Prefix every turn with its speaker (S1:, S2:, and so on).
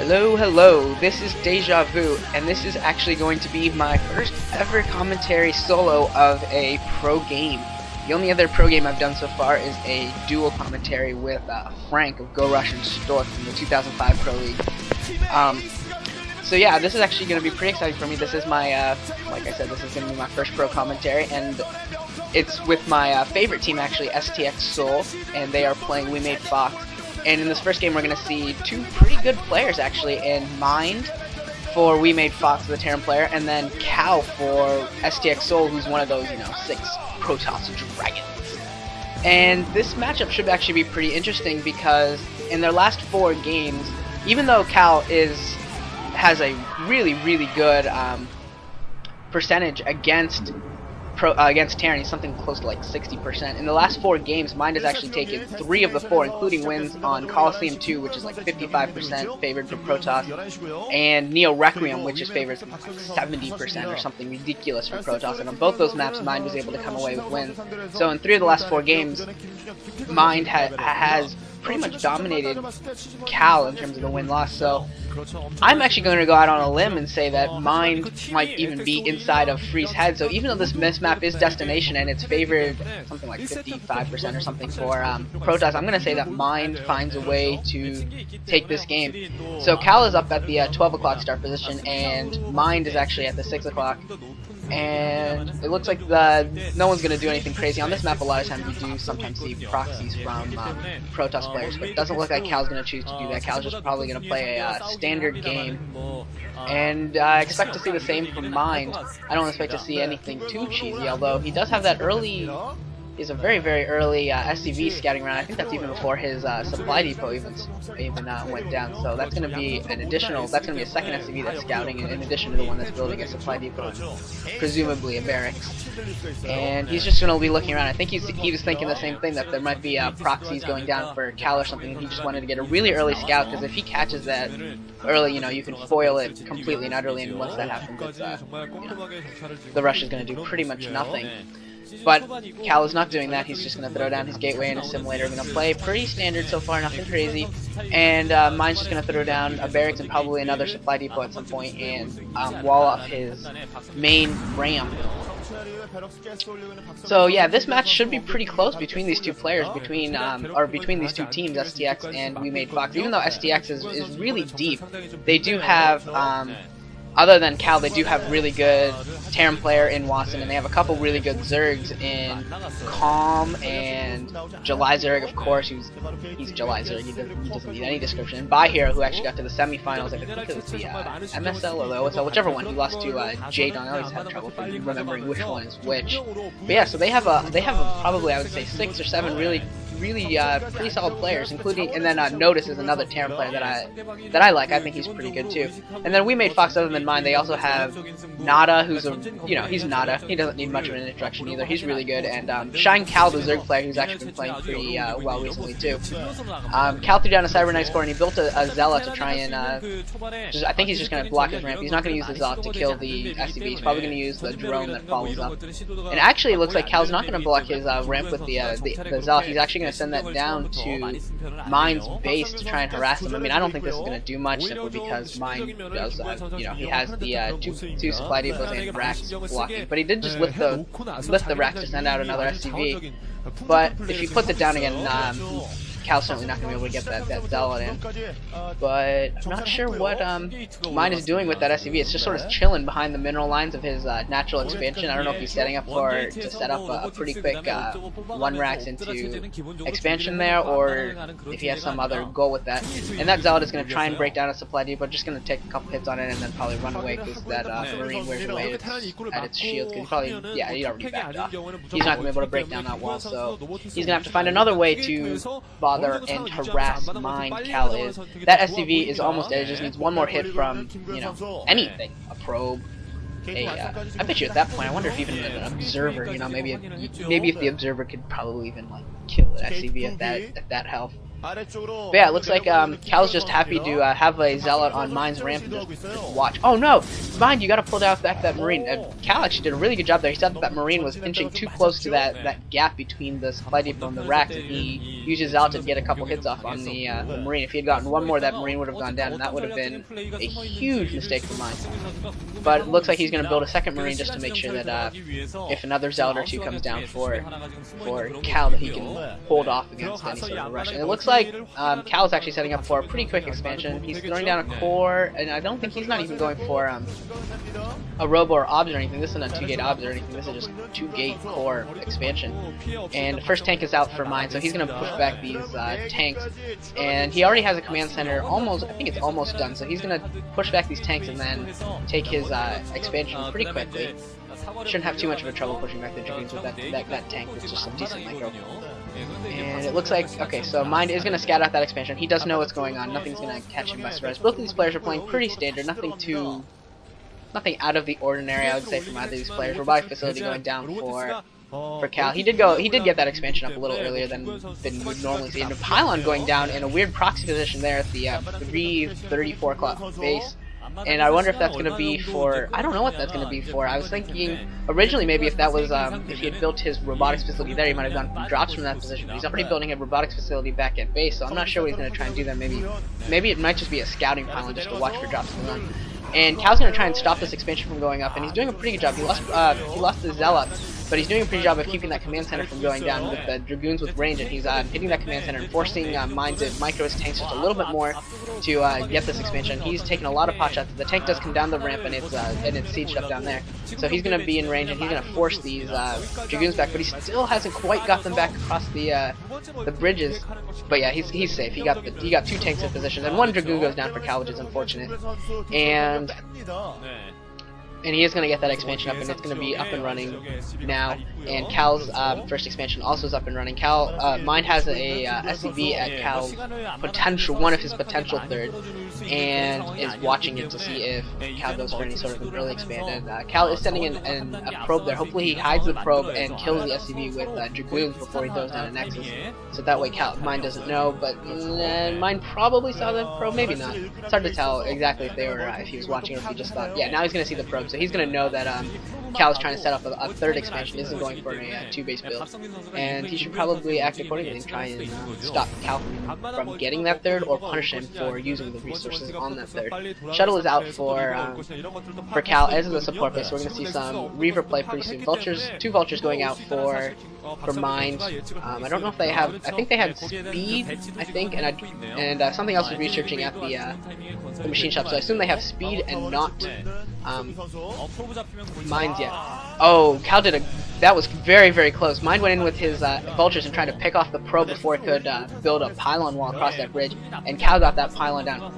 S1: Hello, this is Deja Vu, and this is actually going to be my first ever commentary solo of a pro game. The only other pro game I've done so far is a dual commentary with Frank of Go Rush and Stork from the 2005 Pro League. So yeah, this is actually going to be pretty exciting for me. This is my, like I said, this is going to be my first pro commentary, and it's with my favorite team actually, STX Seoul, and they are playing WeMadeFox. And in this first game, we're going to see two pretty good players, actually, in Mind for WeMadeFox, the Terran player, and then Cal for STX Seoul, who's one of those, 6 Protoss dragons. And this matchup should actually be pretty interesting because in their last 4 games, even though Cal has a really good percentage against Terran, he's something close to like 60%. In the last 4 games, Mind has actually taken 3 of the 4, including wins on Coliseum 2, which is like 55% favored for Protoss, and Neo Requiem, which is favored 70% or something ridiculous for Protoss. And on both those maps, Mind was able to come away with wins. So in 3 of the last 4 games, Mind has pretty much dominated Cal in terms of the win-loss. So I'm actually going to go out on a limb and say that Mind might even be inside of Free's head. So even though this map is Destination and it's favored something like 55% or something for Protoss, I'm going to say that Mind finds a way to take this game. So Cal is up at the 12 o'clock start position, and Mind is actually at the 6 o'clock. And it looks like no one's going to do anything crazy. On this map, a lot of times you do sometimes see proxies from Protoss players, but it doesn't look like Cal's going to choose to do that. Cal's just probably going to play a standard game. And I expect to see the same from Mind. I don't expect to see anything too cheesy, although he does have that early... He's a very early SCV scouting around. I think that's even before his supply depot even went down. So that's going to be an additional. That's going to be a second SCV that's scouting in addition to the one that's building a supply depot, presumably a barracks. And he's just going to be looking around. I think he was thinking the same thing, that there might be proxies going down for Cal or something. And he just wanted to get a really early scout, because if he catches that early, you can foil it completely and utterly. And once that happens, it's, the rush is going to do pretty much nothing. But Cal is not doing that. He's just going to throw down his gateway and assimilator. Going to play pretty standard so far, nothing crazy. And Mind's just going to throw down a barracks and probably another supply depot at some point and wall off his main ramp. So yeah, this match should be pretty close between these two players, between these two teams, STX and WeMadeFox. Even though STX is really deep, they do have. Other than Cal, they do have really good Terran player in Watson, and they have a couple really good Zergs in Calm and July Zerg, of course. He's July Zerg, he doesn't need any description. And By Hero, who actually got to the semifinals, I think it was the MSL or the OSL, whichever one. He lost to Jade. I always have trouble remembering which one is which. But yeah, so they have probably, I would say, 6 or 7 really pretty solid players, including, and then Notice is another Terran player that I like. I think he's pretty good too. And then WeMadeFox, other than Mine, they also have Nada, who's he's Nada. He doesn't need much of an introduction either. He's really good. And Shine Cal, the Zerg player, who's actually been playing pretty well recently too. Cal threw down a Cyberknight score, and he built a Zealot to try and I think he's just going to block his ramp. He's not going to use the Zealot to kill the SCV. He's probably going to use the drone that follows up. And actually, it looks like Cal's not going to block his ramp with the Zealot. He's actually going to send that down to Mind's base to try and harass him. I mean, I don't think this is going to do much, simply because Mind does, he has the two supply depots and racks blocking. But he did just lift the racks to send out another SCV. But if he puts it down again, Cal's certainly not going to be able to get that Zealot in. But I'm not sure what Mind is doing with that SCV. It's just sort of chilling behind the mineral lines of his natural expansion. I don't know if he's setting up to set up a pretty quick 1 racks into expansion there, or if he has some other goal with that. And that Zealot is going to try and break down a supply depot, just going to take a couple hits on it and then probably run away, because that Marine wears away at its shield. Because he already backed off. He's not going to be able to break down that wall, so he's going to have to find another way to bother and harass Mind. Cal is. That SCV is almost dead. It just needs one more hit from, anything. A probe. I bet you at that point, I wonder if even an observer, maybe if the observer could probably even, kill an SCV at that health. But yeah, it looks like Cal's just happy to have a Zealot on Mind's ramp and just watch. Oh no! Mind, you gotta pull down back that Marine. Cal actually did a really good job there. He said that Marine was inching too close to that gap between the supply depot and the racks, and he used his Zealot to get a couple hits off on the Marine. If he had gotten one more, that Marine would have gone down, and that would have been a huge mistake for Mind. But it looks like he's gonna build a second Marine just to make sure that if another Zealot or two comes down for Cal, that he can hold off against any sort of a rush. And it looks like Cal is actually setting up for a pretty quick expansion. He's throwing down a core, and I don't think he's not even going for a robo or obs or anything. This isn't a 2-gate obs or anything. This is just 2-gate core expansion. And the first tank is out for Mine, so he's going to push back these tanks. And he already has a command center almost, I think it's almost done, so he's going to push back these tanks and then take his expansion pretty quickly. Shouldn't have too much of a trouble pushing back the Dragoons with that tank with just some decent micro. And it looks like, okay, so Mind is going to scout out that expansion. He does know what's going on. Nothing's going to catch him by surprise. Both of these players are playing pretty standard. Nothing out of the ordinary, I would say, from either of these players. Robotic facility going down for Cal. He did get that expansion up a little earlier than we'd normally see. And a pylon going down in a weird proxy position there at the 334 o'clock base. And I wonder if that's going to be for, I don't know what that's going to be for. I was thinking originally maybe if that was, if he had built his robotics facility there, he might have gone for drops from that position. But he's already building a robotics facility back at base, so I'm not sure what he's going to try and do there. Maybe it might just be a scouting pylon just to watch for drops in the run. And Cal's going to try and stop this expansion from going up, and he's doing a pretty good job. He lost the Zealot, but he's doing a pretty good job of keeping that command center from going down with the Dragoons with range, and he's hitting that command center and forcing Mind to micro his tanks just a little bit more to get this expansion. He's taking a lot of pot shots. The tank does come down the ramp, and it's sieged up down there. So he's going to be in range, and he's going to force these Dragoons back, but he still hasn't quite got them back across the bridges. But yeah, he's safe. He got 2 tanks in position, and 1 Dragoon goes down for Cal, which is unfortunate. And he is going to get that expansion up, and it's going to be up and running now. And Cal's first expansion also is up and running. Mine has a SCV at Cal's one of his potential third, and is watching it to see if Cal goes for any sort of an early expanded. Cal is sending in a probe there. Hopefully he hides the probe and kills the SCV with Dragoons before he throws down a Nexus. So that way Mine doesn't know, but Mine probably saw the probe, maybe not. It's hard to tell exactly if he was watching or if he just thought, yeah, now he's going to see the probe. So he's going to know that Cal is trying to set up a third expansion, isn't going for a 2-base build. And he should probably act accordingly and try and stop Cal from getting that third or punish him for using the resources on that third. Shuttle is out for Cal as is a support base, so we're going to see some Reaver play pretty soon. 2 Vultures going out for Mind. I don't know if they have, I think they had speed, and something else was researching at the machine shop, so I assume they have speed and not Mind's yet. Oh, Cal that was very, very close. Mind went in with his Vultures and tried to pick off the probe before it could build a pylon wall across that bridge, and Cal got that pylon down